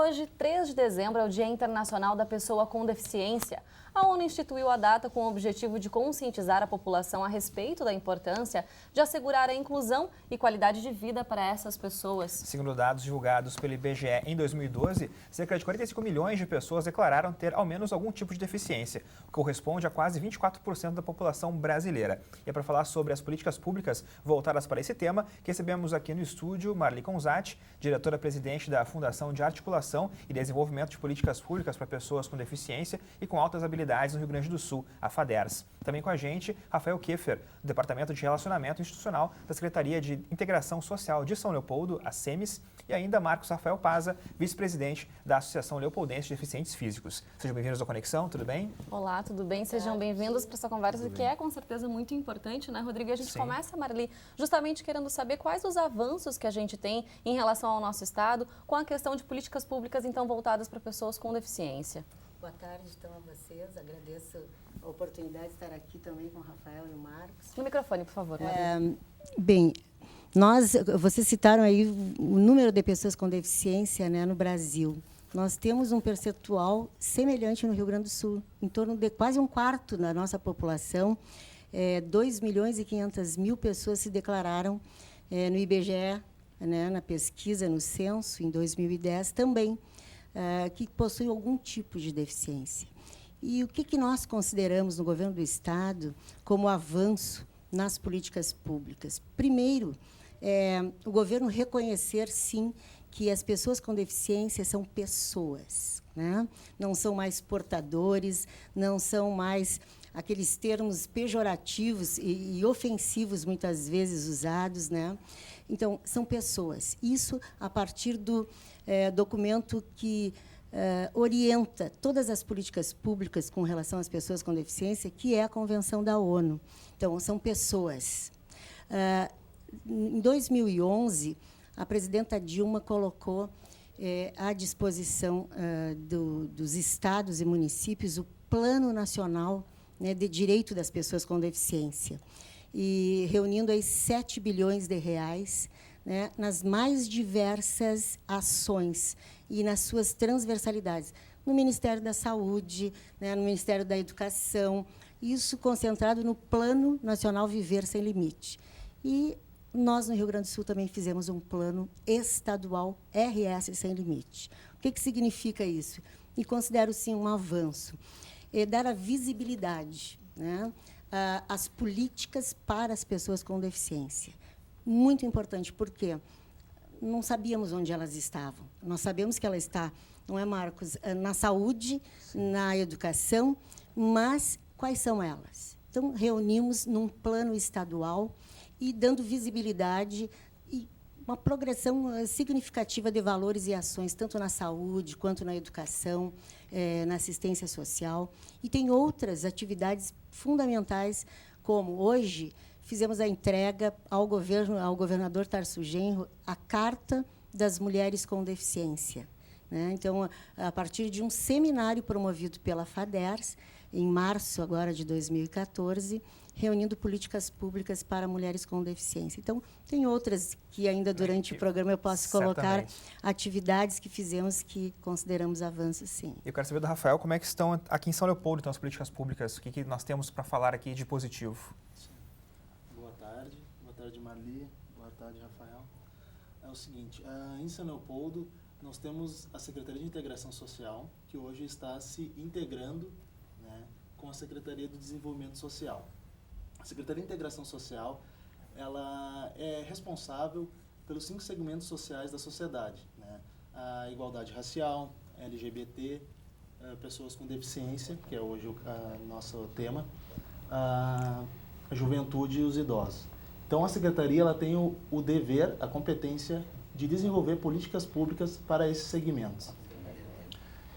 Hoje, 3 de dezembro, é o Dia Internacional da Pessoa com Deficiência. A ONU instituiu a data com o objetivo de conscientizar a população a respeito da importância de assegurar a inclusão e qualidade de vida para essas pessoas. Segundo dados divulgados pelo IBGE em 2012, cerca de 45 milhões de pessoas declararam ter ao menos algum tipo de deficiência, o que corresponde a quase 24% da população brasileira. E é para falar sobre as políticas públicas voltadas para esse tema que recebemos aqui no estúdio Marli Conzatti, diretora-presidente da Fundação de Articulação e Desenvolvimento de Políticas Públicas para Pessoas com Deficiência e com Altas Habilidades no Rio Grande do Sul, a FADERS. Também com a gente, Rafael Keffer, do Departamento de Relacionamento Institucional da Secretaria de Integração Social de São Leopoldo, a SEMES, e ainda Marcos Rafael Paza, vice-presidente da Associação Leopoldense de Deficientes Físicos. Sejam bem-vindos ao Conexão, tudo bem? Olá, tudo bem? Sejam bem-vindos para essa conversa que é com certeza muito importante, né, Rodrigo? E a gente começa, Marli, justamente querendo saber quais os avanços que a gente tem em relação ao nosso Estado com a questão de políticas públicas, então, voltadas para pessoas com deficiência. Boa tarde, então, a vocês. Agradeço a oportunidade de estar aqui também com o Rafael e o Marcos. No microfone, por favor. Bem, vocês citaram aí o número de pessoas com deficiência, né, no Brasil. Nós temos um percentual semelhante no Rio Grande do Sul, em torno de quase um quarto da nossa população. 2.500.000 pessoas se declararam no IBGE, né, na pesquisa, no censo, em 2010, também, que possuem algum tipo de deficiência. E o que nós consideramos no governo do Estado como avanço nas políticas públicas? Primeiro, o governo reconhecer, sim, que as pessoas com deficiência são pessoas, né? Não são mais portadores, não são mais aqueles termos pejorativos e ofensivos, muitas vezes, usados, né? Então, são pessoas. Isso a partir do documento que orienta todas as políticas públicas com relação às pessoas com deficiência, que é a Convenção da ONU. Então, são pessoas. Em 2011, a presidenta Dilma colocou à disposição dos estados e municípios o Plano Nacional, né, de Direito das Pessoas com Deficiência, e reunindo aí 7 bilhões de reais, né, nas mais diversas ações e nas suas transversalidades, no Ministério da Saúde, né, no Ministério da Educação, isso concentrado no Plano Nacional Viver Sem Limite. E nós, no Rio Grande do Sul, também fizemos um plano estadual RS Sem Limite. O que significa isso? E considero, sim, um avanço. Dar a visibilidade, né, às políticas para as pessoas com deficiência. Muito importante, porque não sabíamos onde elas estavam. Nós sabemos que ela está, não é, Marcos, na saúde, na educação, mas quais são elas? Então, reunimos num plano estadual e dando visibilidade e uma progressão significativa de valores e ações, tanto na saúde, quanto na educação, na assistência social. E tem outras atividades fundamentais, como hoje fizemos a entrega ao governador Tarso Genro, a Carta das Mulheres com Deficiência, né? Então, a partir de um seminário promovido pela FADERS, em março agora de 2014, reunindo políticas públicas para mulheres com deficiência. Então, tem outras que ainda durante o programa eu posso colocar atividades que fizemos que consideramos avanços, sim. Eu quero saber do Rafael como é que estão aqui em São Leopoldo, então, as políticas públicas, o que nós temos para falar aqui de positivo. Boa tarde, Marli, boa tarde, Rafael. É o seguinte, em São Leopoldo, nós temos a Secretaria de Integração Social, que hoje está se integrando, né, com a Secretaria do Desenvolvimento Social. A Secretaria de Integração Social, ela é responsável pelos 5 segmentos sociais da sociedade, né? A igualdade racial, LGBT, pessoas com deficiência, que é hoje o nosso tema, a juventude e os idosos. Então, a Secretaria ela tem o dever, a competência de desenvolver políticas públicas para esses segmentos.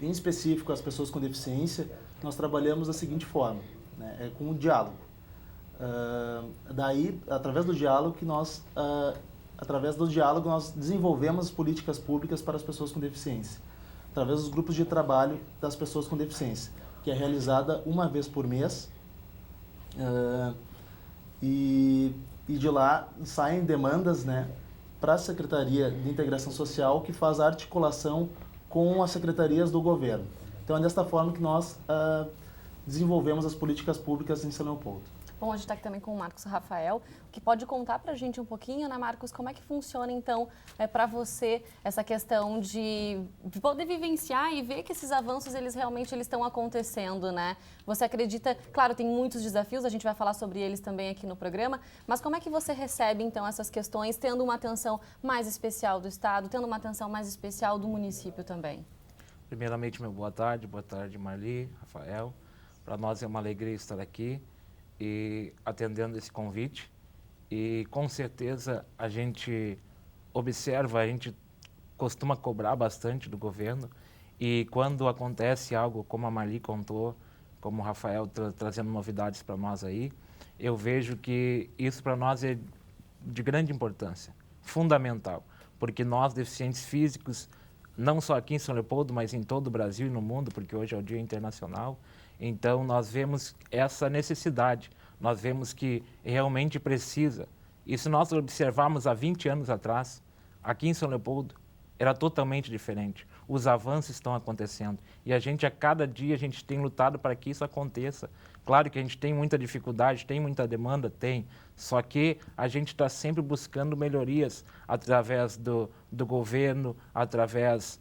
Em específico, as pessoas com deficiência, nós trabalhamos da seguinte forma, né, com o diálogo. Daí, através do diálogo, nós desenvolvemos políticas públicas para as pessoas com deficiência, através dos grupos de trabalho das pessoas com deficiência, que é realizada uma vez por mês, e de lá saem demandas, né, para a Secretaria de Integração Social, que faz a articulação com as secretarias do governo. Então, é desta forma que nós desenvolvemos as políticas públicas em São Leopoldo. Bom, a gente está aqui também com o Marcos Rafael, que pode contar para a gente um pouquinho, né, Marcos, como é que funciona, então, para você essa questão de poder vivenciar e ver que esses avanços, eles realmente estão acontecendo, né? Você acredita, claro, tem muitos desafios, a gente vai falar sobre eles também aqui no programa, mas como é que você recebe, então, essas questões, tendo uma atenção mais especial do Estado, tendo uma atenção mais especial do município também? Primeiramente, boa tarde, Marli, Rafael. Para nós é uma alegria estar aqui e atendendo esse convite. E com certeza a gente observa, a gente costuma cobrar bastante do governo. E quando acontece algo como a Marli contou, como o Rafael trazendo novidades para nós aí, eu vejo que isso para nós é de grande importância, fundamental. Porque nós, deficientes físicos, não só aqui em São Leopoldo, mas em todo o Brasil e no mundo, porque hoje é o Dia Internacional, então nós vemos essa necessidade, nós vemos que realmente precisa. E se nós observarmos há 20 anos atrás, aqui em São Leopoldo, era totalmente diferente. Os avanços estão acontecendo e a cada dia a gente tem lutado para que isso aconteça. Claro que a gente tem muita dificuldade, tem muita demanda, tem, só que a gente está sempre buscando melhorias através do governo, através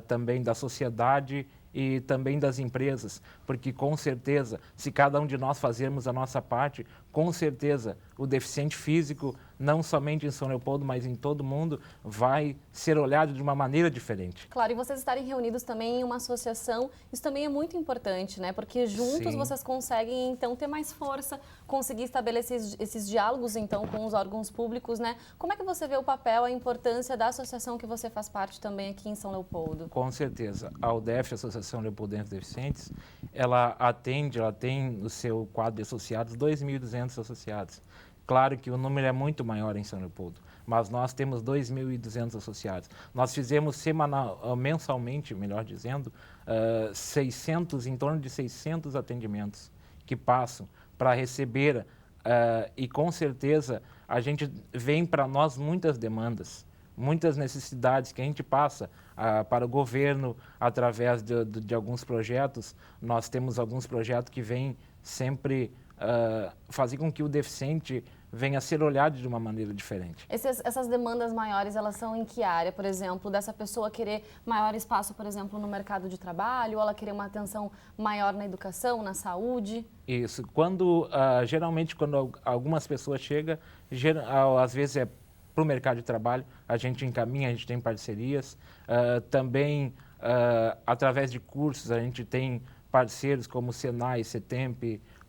também da sociedade e também das empresas, porque com certeza, se cada um de nós fazermos a nossa parte, com certeza o deficiente físico, não somente em São Leopoldo, mas em todo o mundo, vai ser olhado de uma maneira diferente. Claro, e vocês estarem reunidos também em uma associação, isso também é muito importante, né? Porque juntos Sim. vocês conseguem, então, ter mais força, conseguir estabelecer esses diálogos, então, com os órgãos públicos, né? Como é que você vê o papel, a importância da associação que você faz parte também aqui em São Leopoldo? Com certeza. A UDEF, Associação Leopoldense de Deficientes, ela tem no seu quadro de associados 2.200 associados. Claro que o número é muito maior em São Leopoldo, mas nós temos 2.200 associados. Nós fizemos mensalmente, melhor dizendo, em torno de 600 atendimentos que passam para receber e com certeza a gente vem para nós muitas demandas, muitas necessidades que a gente passa para o governo através de alguns projetos. Nós temos alguns projetos que vêm sempre fazer com que o deficiente venha a ser olhado de uma maneira diferente. Essas demandas maiores, elas são em que área? Por exemplo, dessa pessoa querer maior espaço, por exemplo, no mercado de trabalho, ou ela querer uma atenção maior na educação, na saúde? Isso. Geralmente, quando algumas pessoas chegam, às vezes é para o mercado de trabalho, a gente encaminha, a gente tem parcerias. Também, através de cursos, a gente tem parceiros como o Senai, Setemp,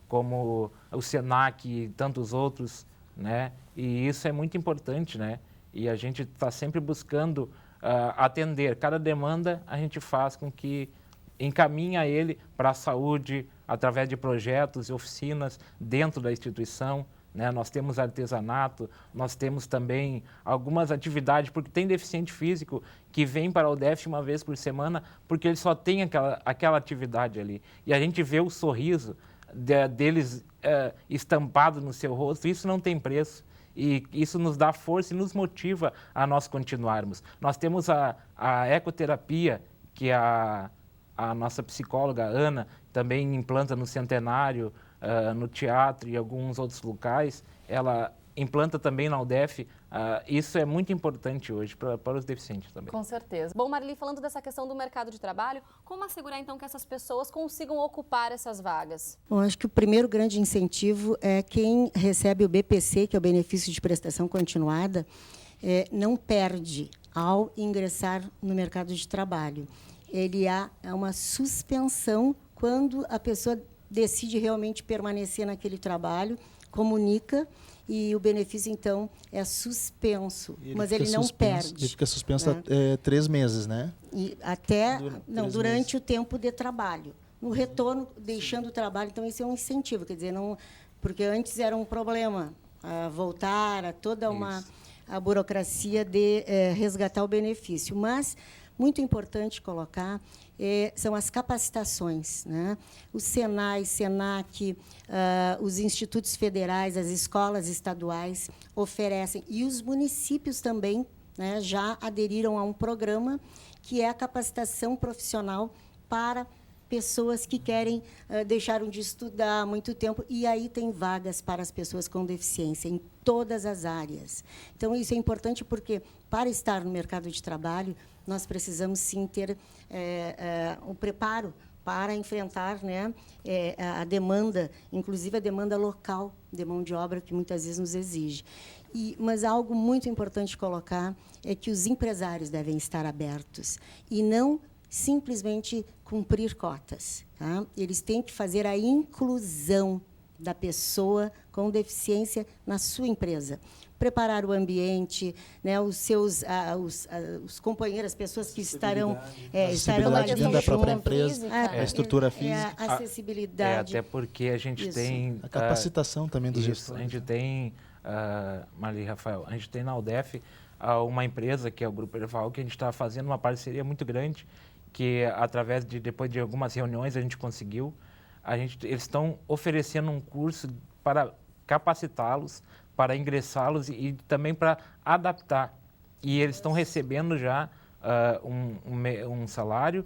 como o Senac e tantos outros, né? E isso é muito importante, né? E a gente está sempre buscando atender. Cada demanda a gente faz com que encaminha ele para a saúde, através de projetos e oficinas dentro da instituição, né? Nós temos artesanato, nós temos também algumas atividades, porque tem deficiente físico que vem para a UDEF uma vez por semana, porque ele só tem aquela atividade ali. E a gente vê o sorriso deles estampado no seu rosto, isso não tem preço. E isso nos dá força e nos motiva a nós continuarmos. Nós temos a ecoterapia, que a nossa psicóloga, Ana, também implanta no Centenário, no teatro e alguns outros locais. Ela implanta também na UDEF. Isso é muito importante hoje para os deficientes também. Com certeza. Bom, Marli, falando dessa questão do mercado de trabalho, como assegurar então que essas pessoas consigam ocupar essas vagas? Bom, acho que o primeiro grande incentivo é quem recebe o BPC, que é o benefício de prestação continuada, não perde ao ingressar no mercado de trabalho. Ele há uma suspensão quando a pessoa decide realmente permanecer naquele trabalho, comunica, e o benefício, então, é suspenso, mas ele não perde. Ele fica suspenso 3 meses, né? E durante o tempo de trabalho. No retorno, deixando o trabalho, então, esse é um incentivo, quer dizer, não, porque antes era um problema voltar a toda a burocracia de resgatar o benefício. Mas, muito importante colocar, são as capacitações, né? O Senai, Senac, os institutos federais, as escolas estaduais oferecem, e os municípios também né, já aderiram a um programa que é a capacitação profissional para pessoas que querem, deixaram de estudar há muito tempo, e aí tem vagas para as pessoas com deficiência em todas as áreas. Então, isso é importante porque, para estar no mercado de trabalho, nós precisamos, sim, ter um preparo para enfrentar, né, a demanda, inclusive a demanda local de mão de obra, que muitas vezes nos exige. Mas algo muito importante colocar é que os empresários devem estar abertos e não simplesmente cumprir cotas. Tá? Eles têm que fazer a inclusão da pessoa com deficiência na sua empresa. Preparar o ambiente, né, os seus os companheiros, as pessoas que estarão acessibilidade ali dentro da própria junto. empresa, a estrutura física. A acessibilidade. Até porque a gente tem... A capacitação também dos isso, gestores. a gente tem, Marli e Rafael, a gente tem na UDEF uma empresa, que é o Grupo Erval, que a gente está fazendo uma parceria muito grande, que através depois de algumas reuniões a gente conseguiu, eles estão oferecendo um curso para capacitá-los, para ingressá-los e também para adaptar. E eles estão recebendo já um salário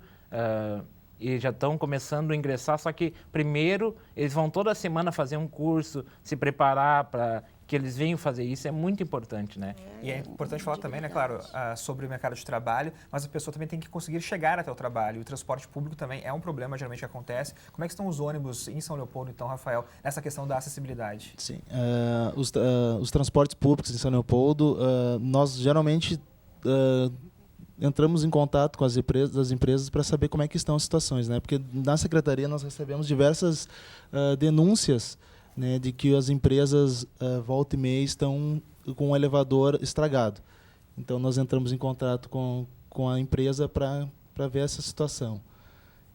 e já estão começando a ingressar, só que primeiro eles vão toda semana fazer um curso, se preparar para que eles venham fazer isso, é muito importante, né? E é importante falar também, né, claro, sobre o mercado de trabalho, mas a pessoa também tem que conseguir chegar até o trabalho. O transporte público também é um problema, geralmente, que acontece. Como é que estão os ônibus em São Leopoldo, então, Rafael, nessa questão da acessibilidade? Sim. Os transportes públicos em São Leopoldo, nós geralmente entramos em contato com as empresas para saber como é que estão as situações, né? Porque na secretaria nós recebemos diversas denúncias, né, de que as empresas volta e meia estão com um elevador estragado. Então nós entramos em contato com a empresa para ver essa situação.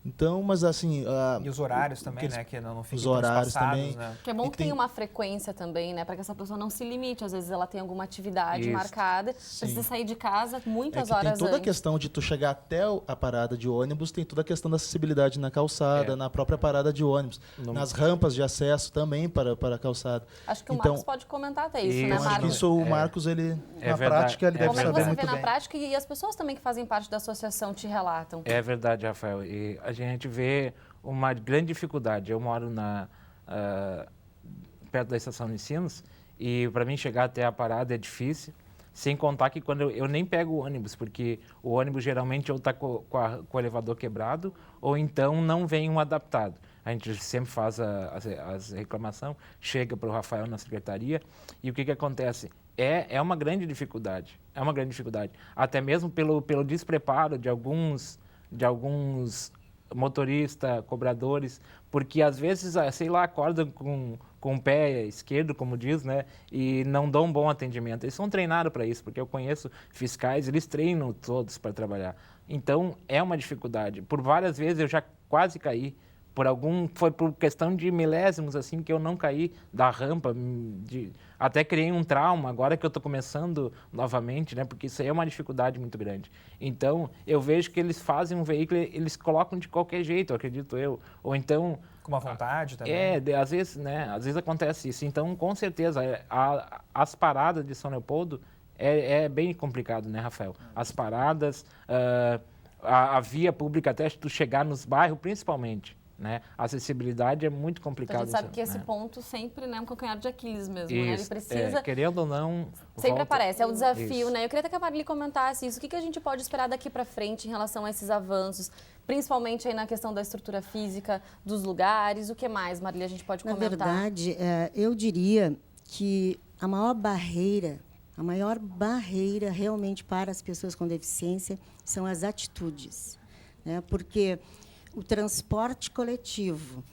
Então, mas assim... E os horários também, né? Que não fiquem os horários também. Né? Que é bom que tenha uma frequência também, né? Para que essa pessoa não se limite. Às vezes ela tem alguma atividade marcada, precisa sair de casa muitas horas antes. Tem toda a questão de tu chegar até a parada de ônibus, tem toda a questão da acessibilidade na calçada, na própria parada de ônibus, nas rampas de acesso também para a calçada. Acho que o Marcos pode comentar até isso, né, Marcos? Acho que isso o Marcos, ele, na prática, ele deve saber muito bem. Como é que você vê na prática e as pessoas também que fazem parte da associação te relatam? É verdade, Rafael. E a gente vê uma grande dificuldade. Eu moro perto da estação Unicinos e para mim chegar até a parada é difícil, sem contar que quando eu nem pego o ônibus, porque o ônibus geralmente ou está com o elevador quebrado ou então não vem um adaptado. A gente sempre faz as reclamações, chega para o Rafael na secretaria e o que acontece? É uma grande dificuldade, até mesmo pelo despreparo de alguns motoristas, cobradores, porque às vezes, sei lá, acordam com o pé esquerdo, como diz, né, e não dão um bom atendimento. Eles são treinados para isso, porque eu conheço fiscais, eles treinam todos para trabalhar. Então, é uma dificuldade. Por várias vezes eu já quase caí, foi por questão de milésimos, assim, que eu não caí da rampa, até criei um trauma, agora que eu estou começando novamente, né, porque isso aí é uma dificuldade muito grande. Então, eu vejo que eles fazem um veículo, eles colocam de qualquer jeito, acredito eu, ou então... Com uma vontade também? Às vezes acontece isso. Então, com certeza, as paradas de São Leopoldo é bem complicado, né, Rafael? As paradas, a via pública, até tu chegar nos bairros, principalmente. Né? A acessibilidade é muito complicada. A gente sabe que esse ponto sempre, né, é um calcanhar de Aquiles mesmo. Né? Ele precisa... querendo ou não... Sempre aparece, é o desafio, né? Eu queria até que a Marli comentasse isso. O que a gente pode esperar daqui para frente em relação a esses avanços, principalmente aí na questão da estrutura física, dos lugares? O que mais, Marli, a gente pode comentar? Na verdade, eu diria que a maior barreira realmente para as pessoas com deficiência são as atitudes, né? Porque o transporte coletivo,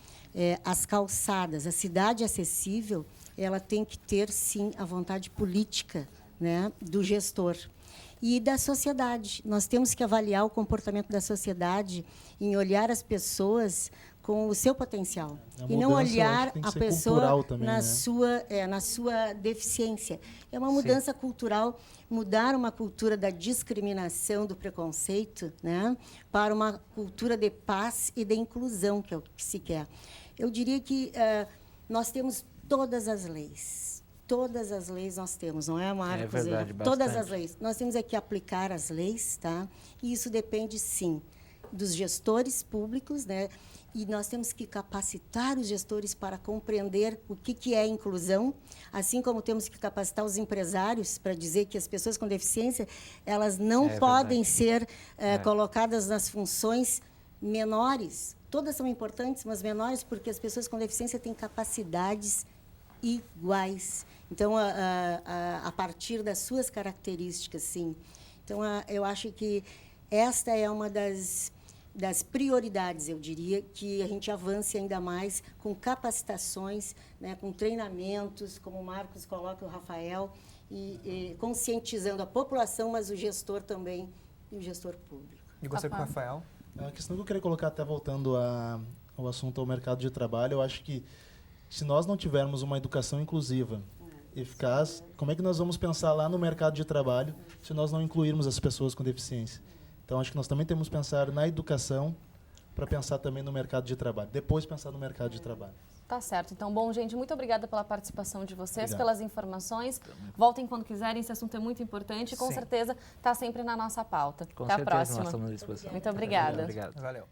as calçadas, a cidade acessível, ela tem que ter, sim, a vontade política, né, do gestor. E da sociedade. Nós temos que avaliar o comportamento da sociedade em olhar as pessoas com o seu potencial. E não olhar a pessoa também, na sua deficiência. É uma mudança cultural, mudar uma cultura da discriminação, do preconceito, né, para uma cultura de paz e de inclusão, que é o que se quer. Eu diria que nós temos todas as leis, todas as leis nós temos, não é, Marcos? É verdade, todas bastante. as leis. Nós temos é que aplicar as leis, tá? E isso depende, sim, dos gestores públicos, né? E nós temos que capacitar os gestores para compreender o que é inclusão, assim como temos que capacitar os empresários para dizer que as pessoas com deficiência, elas não podem ser colocadas nas funções menores. Todas são importantes, mas menores, porque as pessoas com deficiência têm capacidades iguais. Então, a partir das suas características, sim. Então, eu acho que esta é uma das prioridades, eu diria, que a gente avance ainda mais com capacitações, né, com treinamentos, como o Marcos coloca, o Rafael, e conscientizando a população, mas o gestor também, e o gestor público. E você com o Rafael? A questão que eu queria colocar, até voltando ao assunto ao mercado de trabalho, eu acho que se nós não tivermos uma educação inclusiva, eficaz, como é que nós vamos pensar lá no mercado de trabalho se nós não incluirmos as pessoas com deficiência? Então, acho que nós também temos que pensar na educação para pensar também no mercado de trabalho. Depois, pensar no mercado de trabalho. Tá certo. Então, bom, gente, muito obrigada pela participação de vocês, Obrigado. pelas informações. Voltem quando quiserem, esse assunto é muito importante e, com Sim. certeza, está sempre na nossa pauta. Com Até a certeza, próxima. nós estamos à disposição. Muito obrigada. Obrigado. Valeu.